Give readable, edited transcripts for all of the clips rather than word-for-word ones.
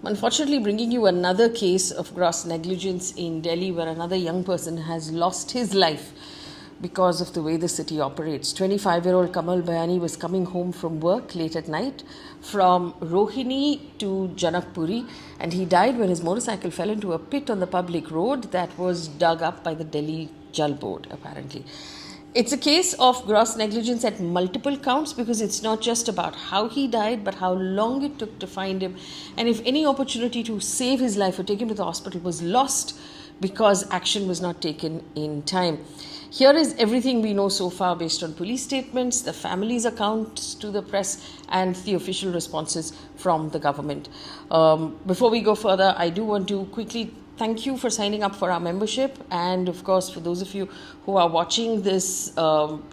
Unfortunately, bringing you another case of gross negligence in Delhi where another young person has lost his life because of the way the city operates. 25-year-old Kamal Bhayani was coming home from work late at night from Rohini to Janakpuri, and he died when his motorcycle fell into a pit on the public road that was dug up by the Delhi Jal Board, apparently. It's a case of gross negligence at multiple counts because it's not just about how he died, but how long it took to find him. And if any opportunity to save his life or take him to the hospital was lost because action was not taken in time. Here is everything we know so far based on police statements, the family's accounts to the press, and the official responses from the government. Before we go further, I do want to quickly thank you for signing up for our membership, and of course for those of you who are watching this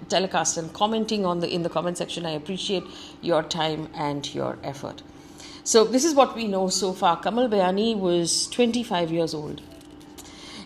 telecast and commenting in the comment section, I appreciate your time and your effort. So this is what we know so far. Kamal Bhayani was 25 years old.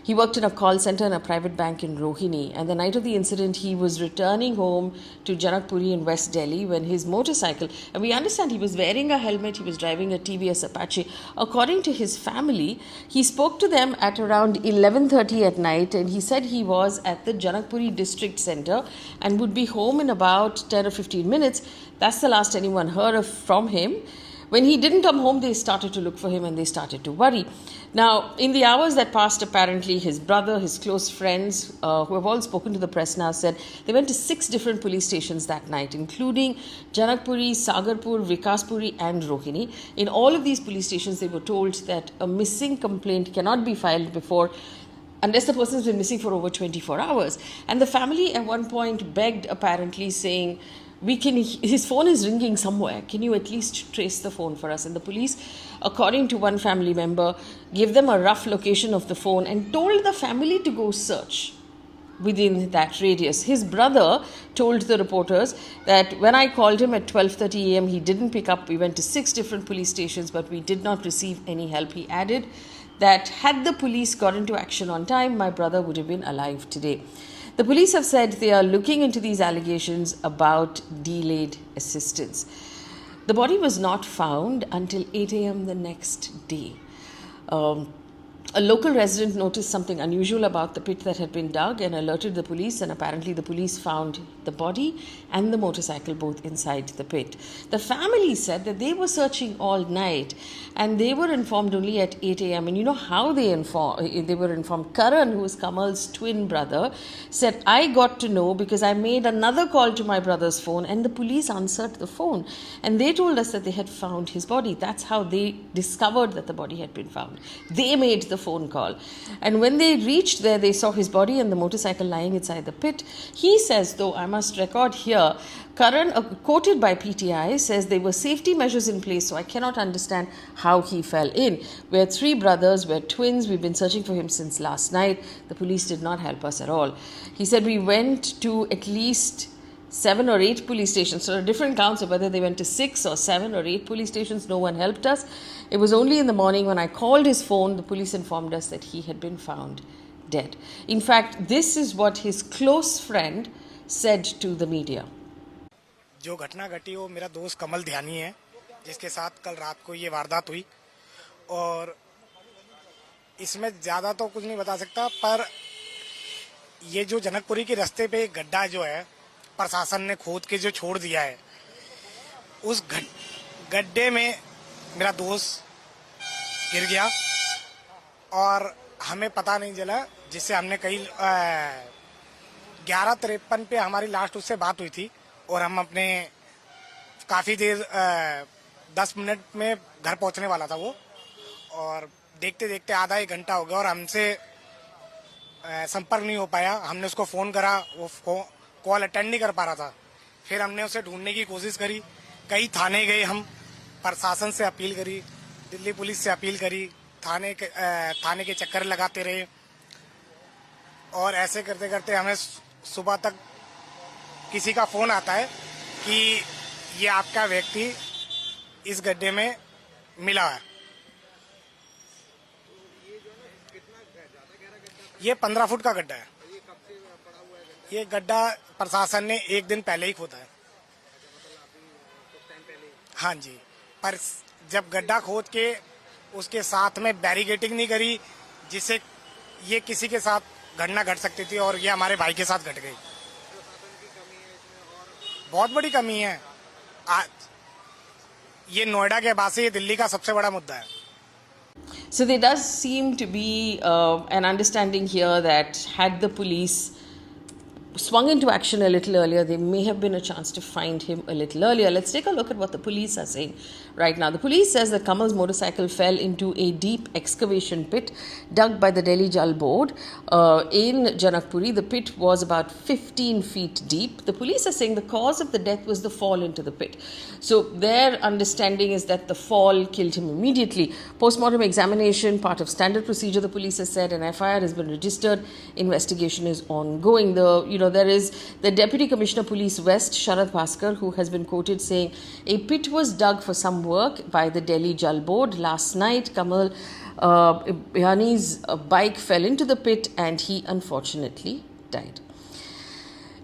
He worked in a call center in a private bank in Rohini, and the night of the incident, he was returning home to Janakpuri in West Delhi when his motorcycle, and we understand he was wearing a helmet, he was driving a TVS Apache. According to his family, he spoke to them at around 11:30 at night, and he said he was at the Janakpuri district center and would be home in about 10 or 15 minutes. That's the last anyone heard from him. When he didn't come home, they started to look for him and they started to worry. Now, in the hours that passed, apparently his brother, his close friends, who have all spoken to the press now, said they went to 6 different police stations that night, including Janakpuri, Sagarpur, Vikas Puri and Rohini. In all of these police stations, they were told that a missing complaint cannot be filed unless the person has been missing for over 24 hours. And the family at one point begged, apparently, saying, his phone is ringing somewhere. Can you at least trace the phone for us? And the police, according to one family member, gave them a rough location of the phone and told the family to go search within that radius. His brother told the reporters that when I called him at 12:30 a.m., he didn't pick up. We went to 6 different police stations, but we did not receive any help. He added that had the police got into action on time, my brother would have been alive today. The police have said they are looking into these allegations about delayed assistance. The body was not found until 8 a.m. the next day. A local resident noticed something unusual about the pit that had been dug and alerted the police, and apparently the police found the body and the motorcycle both inside the pit. The family said that they were searching all night and they were informed only at 8 a.m. And you know how they were informed? Karan, who is Kamal's twin brother, said, I got to know because I made another call to my brother's phone and the police answered the phone. And they told us that they had found his body. That's how they discovered that the body had been found. They made the phone call. And when they reached there, they saw his body and the motorcycle lying inside the pit. He says, though, I must record here, Karan, quoted by PTI, says there were safety measures in place, so I cannot understand how he fell in. We're 3 brothers, we're twins, we've been searching for him since last night. The police did not help us at all. He said we went to at least 7 or 8 police stations, so different counts of whether they went to 6 or 7 or 8 police stations. No one helped us. It was only in the morning when I called his phone, the police informed us that he had been found dead. In fact, this is what his close friend said to the media. जो घटना घटी वो मेरा दोस्त कमल ध्यानी है, जिसके साथ कल रात को ये वारदात हुई, और इसमें ज़्यादा तो कुछ नहीं बता सकता, पर ये जो जनकपुरी के रास्ते पे गड्ढा जो है प्रशासन ने खोद के जो छोड़ दिया है, उस गड्ढे में मेरा दोस्त गिर गया और हमें पता नहीं चला, जिससे हमने कई 11:53 पे हमारी लास्ट उससे बात हुई थी और हम अपने काफ़ी देर 10 मिनट में घर पहुंचने वाला था वो, और देखते देखते आधा 1 घंटा हो गया और हमसे संपर्क नहीं हो पाया। हमने उसको फ़ोन करा, वो कॉल अटेंड नहीं कर पा रहा था। फिर हमने उसे ढूंढने की कोशिश करी, कई थाने गए, हम प्रशासन से अपील करी, दिल्ली पुलिस से अपील करी, थाने के चक्कर लगाते रहे, और ऐसे करते करते हमें सुबह तक किसी का फ़ोन आता है कि ये आपका व्यक्ति इस गड्ढे में मिला है। ये 15 फुट का गड्ढा है। ये गड्ढा प्रशासन ने 1 दिन पहले ही खोदा है। हाँ जी, पर जब गड्ढा खोद के उसके साथ में बैरिकेडिंग नहीं करी, जिससे ये किसी के साथ घटना घट सकती थी और ये हमारे भाई के साथ घट गई। बहुत बड़ी कमी है। आज ये नोएडा के बाद से ये दिल्ली का सबसे बड़ा मुद्दा है। So there does seem to be an understanding here that had the police swung into action a little earlier, there may have been a chance to find him a little earlier. Let's take a look at what the police are saying right now. The police says that Kamal's motorcycle fell into a deep excavation pit dug by the Delhi Jal Board in Janakpuri. The pit was about 15 feet deep. The police are saying the cause of the death was the fall into the pit. So their understanding is that the fall killed him immediately. Postmortem examination, part of standard procedure, the police has said. An FIR has been registered. Investigation is ongoing. There is the Deputy Commissioner Police West, Sharad Bhaskar, who has been quoted saying a pit was dug for some work by the Delhi Jal Board. Last night, Kamal Bhayani's bike fell into the pit and he unfortunately died.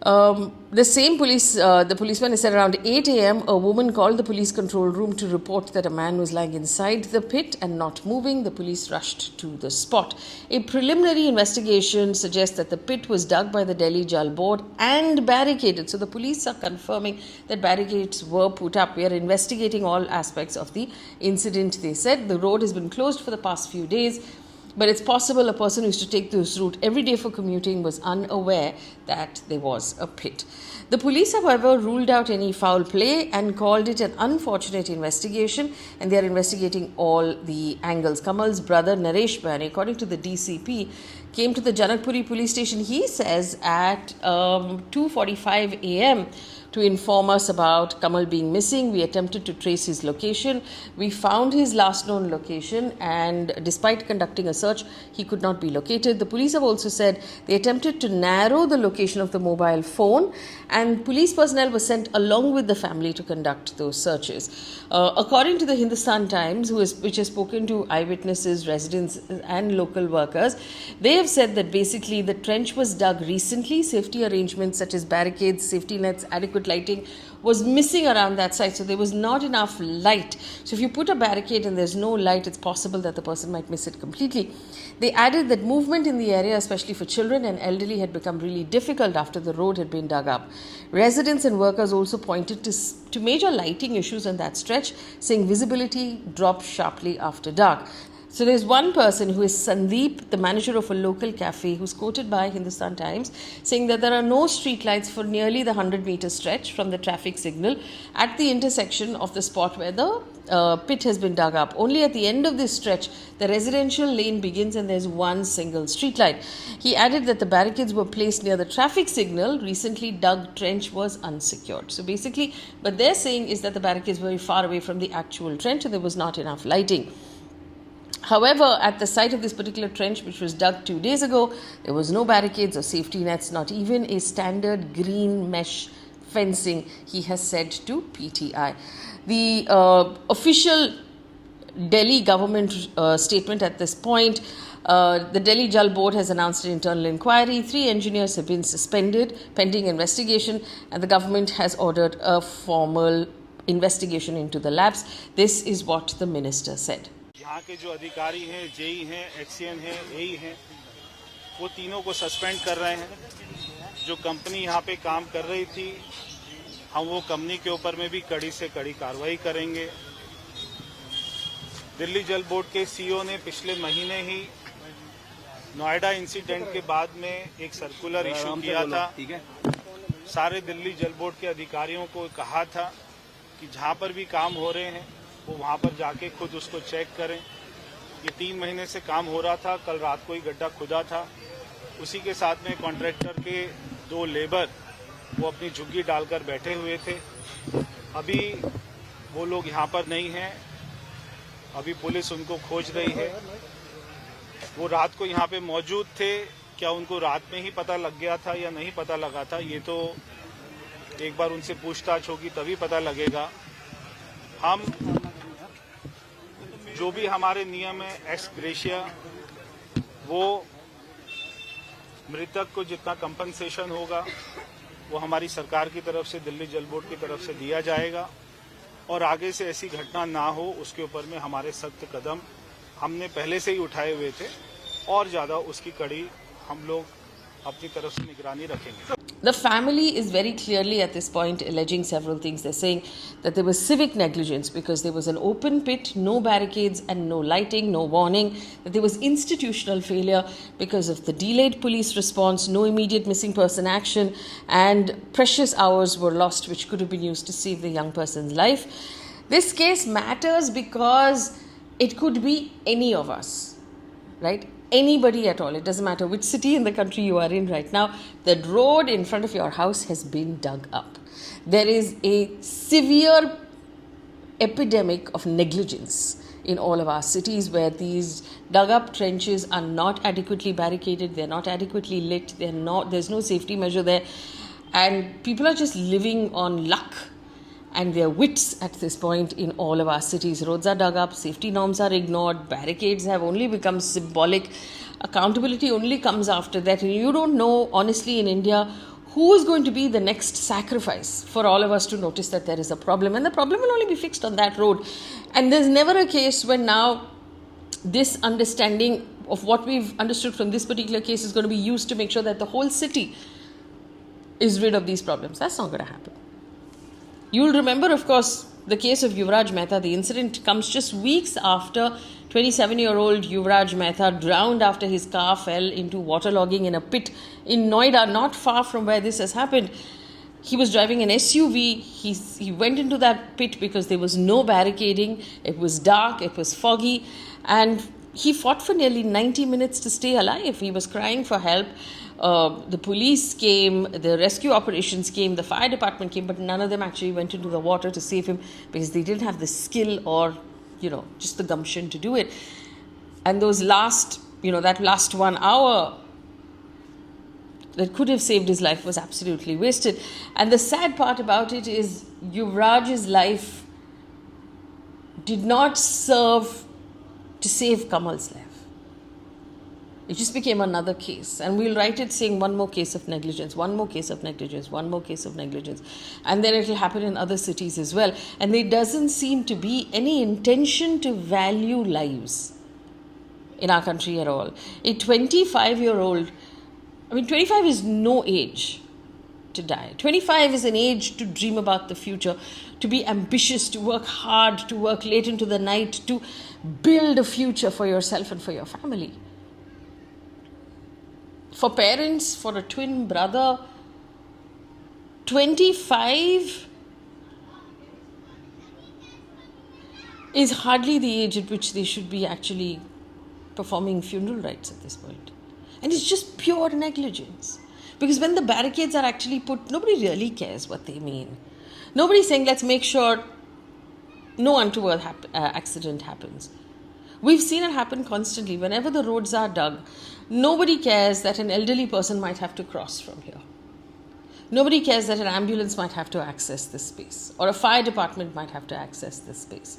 The same the policeman has said around 8 a.m. a woman called the police control room to report that a man was lying inside the pit and not moving. The police rushed to the spot. A preliminary investigation suggests that the pit was dug by the Delhi Jal Board and barricaded. So the police are confirming that barricades were put up. We are investigating all aspects of the incident, they said. The road has been closed for the past few days. But it's possible a person who used to take this route every day for commuting was unaware that there was a pit. The police, however, ruled out any foul play and called it an unfortunate investigation, and they are investigating all the angles. Kamal's brother Naresh Bhayani, according to the DCP, came to the Janakpuri police station, he says, at 2:45 a.m. to inform us about Kamal being missing. We attempted to trace his location. We found his last known location, and despite conducting a search, he could not be located. The police have also said they attempted to narrow the location of the mobile phone, and police personnel were sent along with the family to conduct those searches. According to the Hindustan Times, which has spoken to eyewitnesses, residents and local workers, they have said that basically the trench was dug recently. Safety arrangements such as barricades, safety nets, adequate lighting was missing around that site, so there was not enough light. So if you put a barricade and there's no light, it's possible that the person might miss it completely. They added that movement in the area, especially for children and elderly, had become really difficult after the road had been dug up. Residents and workers also pointed to major lighting issues on that stretch, saying visibility dropped sharply after dark. So there's one person who is Sandeep, the manager of a local cafe, who's quoted by Hindustan Times, saying that there are no street lights for nearly the 100-meter stretch from the traffic signal at the intersection of the spot where the pit has been dug up. Only at the end of this stretch, the residential lane begins and there's one single street light. He added that the barricades were placed near the traffic signal. Recently dug trench was unsecured. So basically, what they're saying is that the barricades were very far away from the actual trench and there was not enough lighting. However, at the site of this particular trench, which was dug 2 days ago, there was no barricades or safety nets, not even a standard green mesh fencing, he has said to PTI. The official Delhi government statement at this point, the Delhi Jal Board has announced an internal inquiry. 3 engineers have been suspended pending investigation, and the government has ordered a formal investigation into the labs. This is what the minister said. यहाँ के जो अधिकारी हैं, JEE हैं, XEN हैं, एई हैं, वो तीनों को सस्पेंड कर रहे हैं। जो कंपनी यहाँ पे काम कर रही थी, हम वो कंपनी के ऊपर में भी कड़ी से कड़ी कार्रवाई करेंगे। दिल्ली जल बोर्ड के सीईओ ने पिछले महीने ही नोएडा इंसिडेंट के बाद में एक सर्कुलर इशू किया था। सारे दिल्ली जल बोर्ड के अधिकारियों को कहा था कि जहाँ पर भी काम हो रहे हैं वो वहाँ पर जाके खुद उसको चेक करें। ये 3 महीने से काम हो रहा था, कल रात को ही गड्ढा खुदा था। उसी के साथ में कॉन्ट्रैक्टर के 2 लेबर वो अपनी झुग्गी डालकर बैठे हुए थे। अभी वो लोग यहाँ पर नहीं हैं, अभी पुलिस उनको खोज रही है। वो रात को यहाँ पे मौजूद थे, क्या उनको रात में ही पता लग गया था या नहीं पता लगा था, ये तो एक बार उनसे पूछताछ होगी तभी पता लगेगा। हम जो भी हमारे नियम है एक्स ग्रेशिया, वो मृतक को जितना कंपनसेशन होगा वो हमारी सरकार की तरफ से, दिल्ली जल बोर्ड की तरफ से दिया जाएगा, और आगे से ऐसी घटना ना हो उसके ऊपर में हमारे सख्त कदम हमने पहले से ही उठाए हुए थे और ज़्यादा उसकी कड़ी हम लोग अपनी तरफ से निगरानी रखेंगे. The family is very clearly at this point alleging several things. They're saying that there was civic negligence because there was an open pit, no barricades and no lighting, no warning. That there was institutional failure because of the delayed police response, no immediate missing person action, and precious hours were lost which could have been used to save the young person's life. This case matters because it could be any of us, right? Anybody at all. It doesn't matter which city in the country you are in right now. The road in front of your house has been dug up. There is a severe epidemic of negligence in all of our cities where these dug up trenches are not adequately barricaded, they're not adequately lit, there's no safety measure there, and people are just living on luck and their wits at this point in all of our cities. Roads are dug up, safety norms are ignored, barricades have only become symbolic, accountability only comes after that, and you don't know, honestly, in India, who is going to be the next sacrifice for all of us to notice that there is a problem, and the problem will only be fixed on that road. And there's never a case when now this understanding of what we've understood from this particular case is going to be used to make sure that the whole city is rid of these problems. That's not going to happen. You'll remember, of course, the case of Yuvraj Mehta. The incident comes just weeks after 27-year-old Yuvraj Mehta drowned after his car fell into waterlogging in a pit in Noida, not far from where this has happened. He was driving an SUV. He went into that pit because there was no barricading. It was dark, it was foggy, and he fought for nearly 90 minutes to stay alive. He was crying for help. The police came, the rescue operations came, the fire department came, but none of them actually went into the water to save him because they didn't have the skill or, just the gumption to do it. And those that last 1 hour that could have saved his life was absolutely wasted. And the sad part about it is Yuvraj's life did not serve to save Kamal's life. It just became another case, and we'll write it saying one more case of negligence, one more case of negligence, one more case of negligence, and then it will happen in other cities as well. And there doesn't seem to be any intention to value lives in our country at all. A 25-year-old, 25 is no age to die. 25 is an age to dream about the future, to be ambitious, to work hard, to work late into the night, to build a future for yourself and for your family. For parents, for a twin brother, 25 is hardly the age at which they should be actually performing funeral rites at this point. And it's just pure negligence. Because when the barricades are actually put, nobody really cares what they mean. Nobody's saying, let's make sure no untoward accident happens. We've seen it happen constantly. Whenever the roads are dug, nobody cares that an elderly person might have to cross from here. Nobody cares that an ambulance might have to access this space, or a fire department might have to access this space.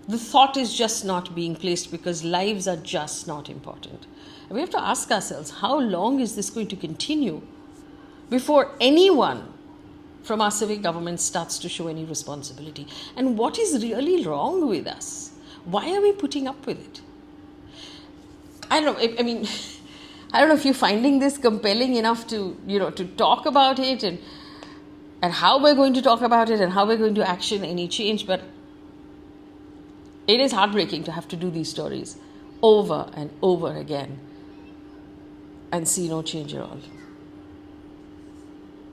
The thought is just not being placed because lives are just not important. And we have to ask ourselves, how long is this going to continue before anyone from our civic government starts to show any responsibility? And what is really wrong with us? Why are we putting up with it? I don't know. I mean, I don't know if you're finding this compelling enough to, to talk about it and how we're going to talk about it and how we're going to action any change. But it is heartbreaking to have to do these stories over and over again and see no change at all.